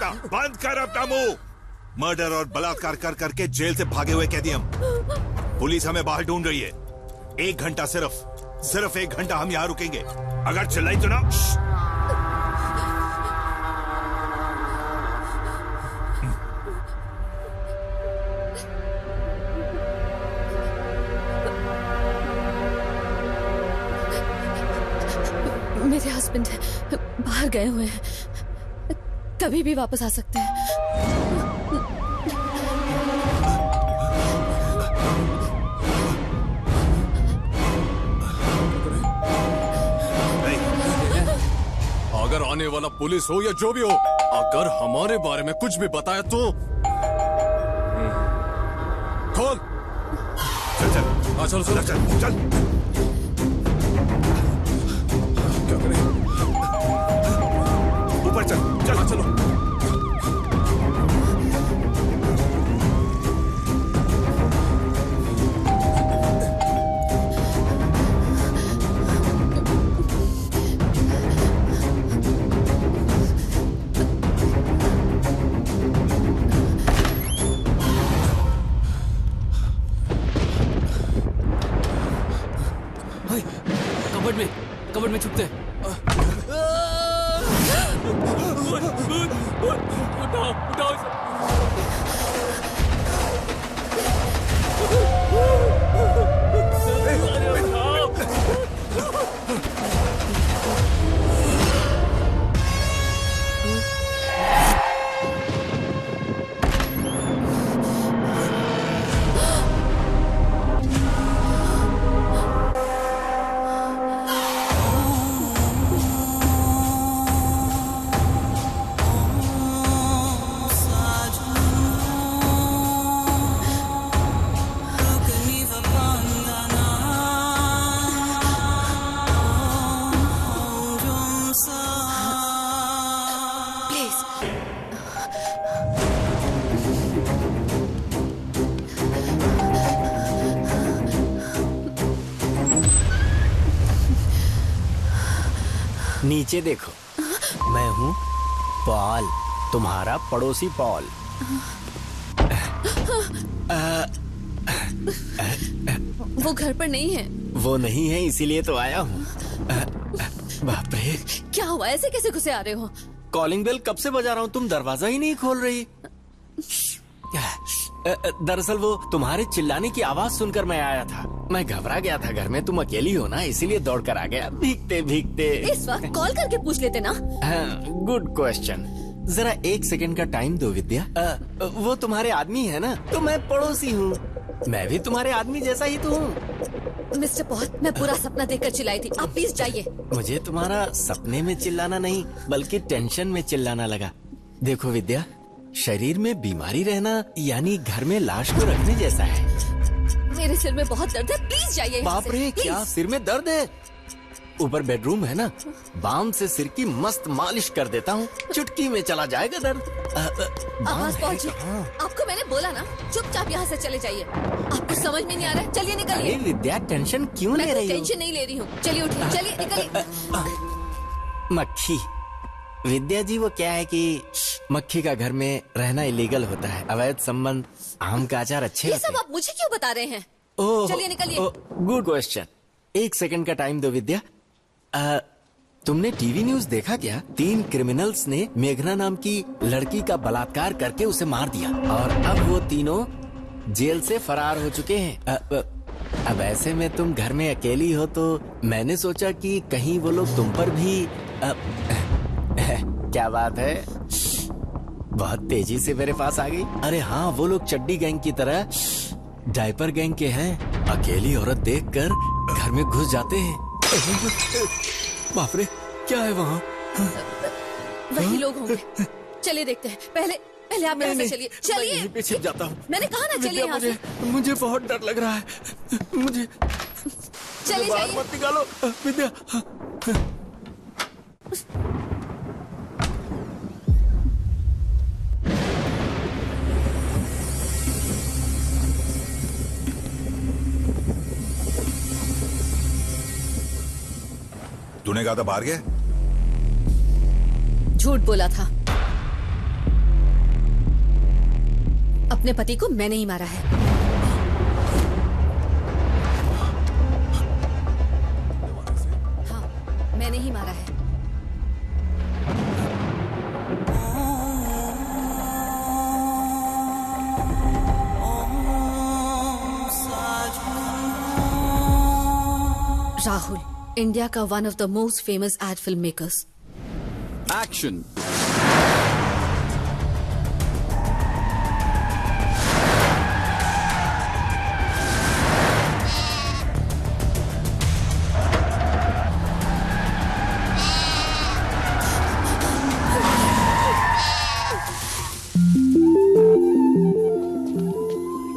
सकता। बंद कर अपना मुंह। मर्डर और बलात्कार कर करके जेल से भागे हुए कैदी हम। पुलिस हमें बाहर ढूंढ रही है। 1 घंटा सिर्फ 1 घंटा हम यहाँ रुकेंगे। अगर चिल्लाई तो ना। मेरे हस्बैंड बाहर गए हुए हैं, कभी भी वापस आ सकते हैं। अगर आने वाला पुलिस हो या जो भी हो, अगर हमारे बारे में कुछ भी बताया तो खोल। चल चल चल चल। क्या करें? ऊपर चल। चलो। कबर्ड में छुपते हैं। उठाओ इसे। नीचे देखो, मैं हूँ पॉल, तुम्हारा पड़ोसी पॉल। वो घर पर नहीं है। वो नहीं है इसीलिए तो आया हूँ। बाप रे, क्या हुआ? ऐसे कैसे घुसे आ रहे हो? कॉलिंग बेल कब से बजा रहा हूँ, तुम दरवाजा ही नहीं खोल रही। दरअसल वो तुम्हारे चिल्लाने की आवाज सुनकर मैं आया था। मैं घबरा गया था, घर में तुम अकेली हो ना, इसीलिए दौड़ कर आ गया भीगते भीगते। इस वक्त कॉल करके पूछ लेते ना। Good question. जरा 1 सेकंड का टाइम दो विद्या। वो तुम्हारे आदमी है ना, तो मैं पड़ोसी हूँ। मैं भी तुम्हारे आदमी जैसा ही तो हूँ। मिस्टर पॉल, मैं पूरा सपना देखकर चिल्लाई थी, आप प्लीज जाइए। मुझे तुम्हारा सपने में चिल्लाना नहीं, बल्कि टेंशन में चिल्लाना लगा। देखो विद्या, शरीर में बीमारी रहना यानी घर में लाश को रखने जैसा है। मेरे सिर में बहुत दर्द है, प्लीज जाइए। बाप रे, क्या सिर में दर्द है? ऊपर बेडरूम है ना, बाम से सिर की मस्त मालिश कर देता हूँ, चुटकी में चला जाएगा दर्द। आवाज पहुंची। आपको मैंने बोला ना, चुपचाप यहाँ से चले जाइए। आपको समझ में नहीं आ रहा है, चलिए निकलिए। विद्या, टेंशन क्यों ले रही हो? टेंशन नहीं ले रही हूँ, चलिए उठिए, चलिए निकलिए। मक्खी, विद्या जी वो क्या है कि मक्खी का घर में रहना इलीगल होता है। अवैध संबंध, आम का अचार अच्छे ये सब आप मुझे क्यों बता रहे हैं? चलिए निकलिए। Good question. 1 सेकंड का टाइम दो विद्या। तुमने टीवी न्यूज देखा क्या? 3 क्रिमिनल्स ने मेघना नाम की लड़की का बलात्कार करके उसे मार दिया और अब वो तीनों जेल से फरार हो चुके हैं। अब ऐसे में तुम घर में अकेली हो तो मैंने सोचा कि कहीं वो लोग तुम पर भी क्या बात है, बहुत तेजी से मेरे पास आ गई। अरे हाँ, वो लोग चड्डी गैंग की तरह डायपर गैंग के हैं। अकेली औरत देखकर घर में घुस जाते हैं। बाप रे, क्या है वहाँ? वही लोग होंगे। चलिए देखते हैं। पहले आप यहाँ से चलिए। चलिए, पीछे जाता हूँ। मैंने कहा ना चलिए यहाँ से। मुझे बहुत डर लग रहा है। मुझे चलिए जाइए। मत निकालो विद्या। तूने कहा था बाहर गए? झूठ बोला था। अपने पति को मैंने ही मारा है। हाँ, मैंने ही मारा है। राहुल, इंडिया का one of the most famous ad film makers. Action.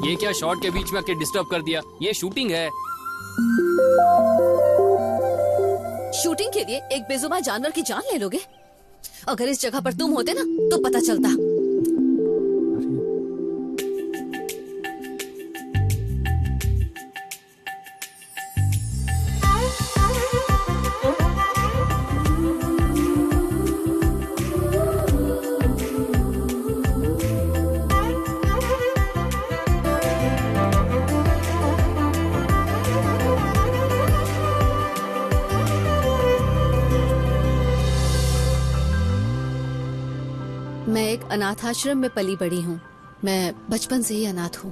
ये क्या शॉट के बीच में आके डिस्टर्ब कर दिया? ये शूटिंग है। शूटिंग के लिए एक बेजुबान जानवर की जान ले लोगे? अगर इस जगह पर तुम होते ना तो पता चलता। मैं एक अनाथ आश्रम में पली बड़ी हूँ। मैं बचपन से ही अनाथ हूँ।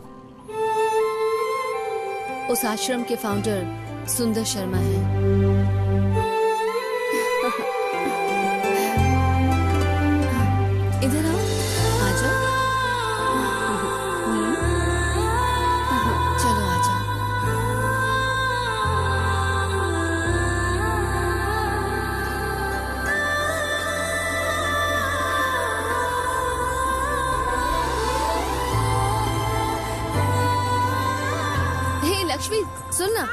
उस आश्रम के फाउंडर सुंदर शर्मा हैं। इधर आओ, आ जाओ। चलो आ जाओ। लक्ष्मी सुनना,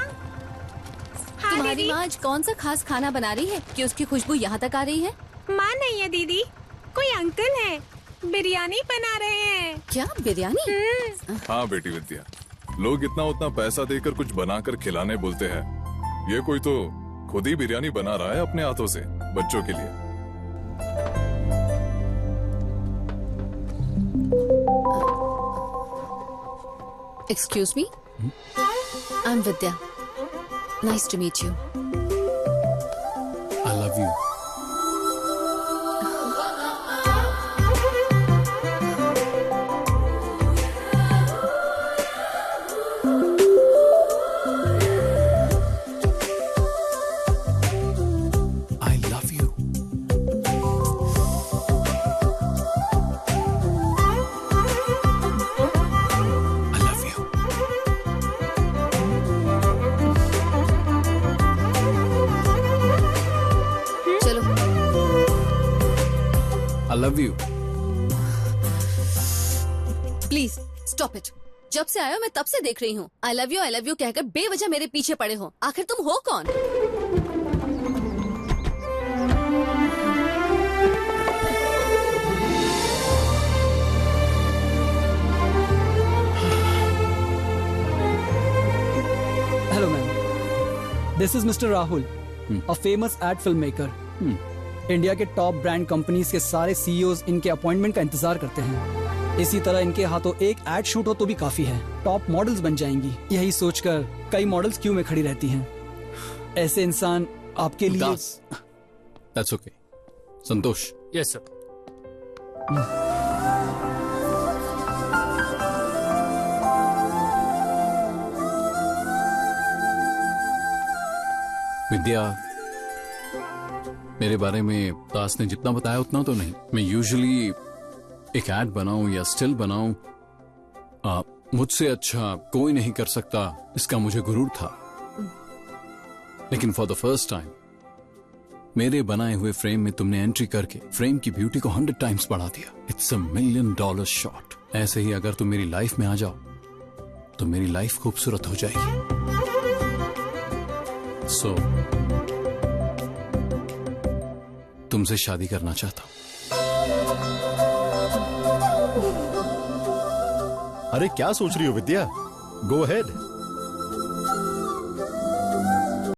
तुम्हारी माँ आज कौन सा खास खाना बना रही है कि उसकी खुशबू यहाँ तक आ रही है? माँ नहीं है दीदी, कोई अंकल है, बिरयानी बना रहे हैं। क्या बिरयानी? हाँ बेटी विद्या, लोग इतना उतना पैसा देकर कुछ बनाकर खिलाने बोलते हैं, ये कोई तो खुद ही बिरयानी बना रहा है अपने हाथों से बच्चों के लिए। Excuse me? I'm Vidya. Nice to meet you. I love you. I love you. I love you. चलो। I love you. Please stop it. जब से आया हो मैं तब से देख रही हूँ आई लव यू कहकर बेवजह मेरे पीछे पड़े हो। आखिर तुम हो कौन? Hello, ma'am. This is Mr. Rahul, a famous ad filmmaker. India के टॉप ब्रांड कंपनीज के सारे सीईओज इनके अपॉइंटमेंट का इंतजार करते हैं। इसी तरह इनके हाथों एक एड शूट हो तो भी काफी है। टॉप मॉडल्स बन जाएंगी, यही सोचकर कई मॉडल्स क्यू में खड़ी रहती हैं। ऐसे इंसान आपके लिए। That's okay. Santosh. Yes sir. Vidya, मेरे बारे में दास ने जितना बताया उतना तो नहीं। मैं यूजुअली एक एड बनाऊं या स्टिल बनाऊं, मुझसे अच्छा कोई नहीं कर सकता, इसका मुझे गुरूर था। लेकिन फॉर द फर्स्ट टाइम मेरे बनाए हुए फ्रेम में तुमने एंट्री करके फ्रेम की ब्यूटी को 100 टाइम्स बढ़ा दिया। It's $1 million shot. ऐसे ही अगर तुम मेरी लाइफ में आ जाओ तो मेरी लाइफ खूबसूरत हो जाएगी। सो तुमसे शादी करना चाहता हूं। अरे क्या सोच रही हो विद्या? Go ahead.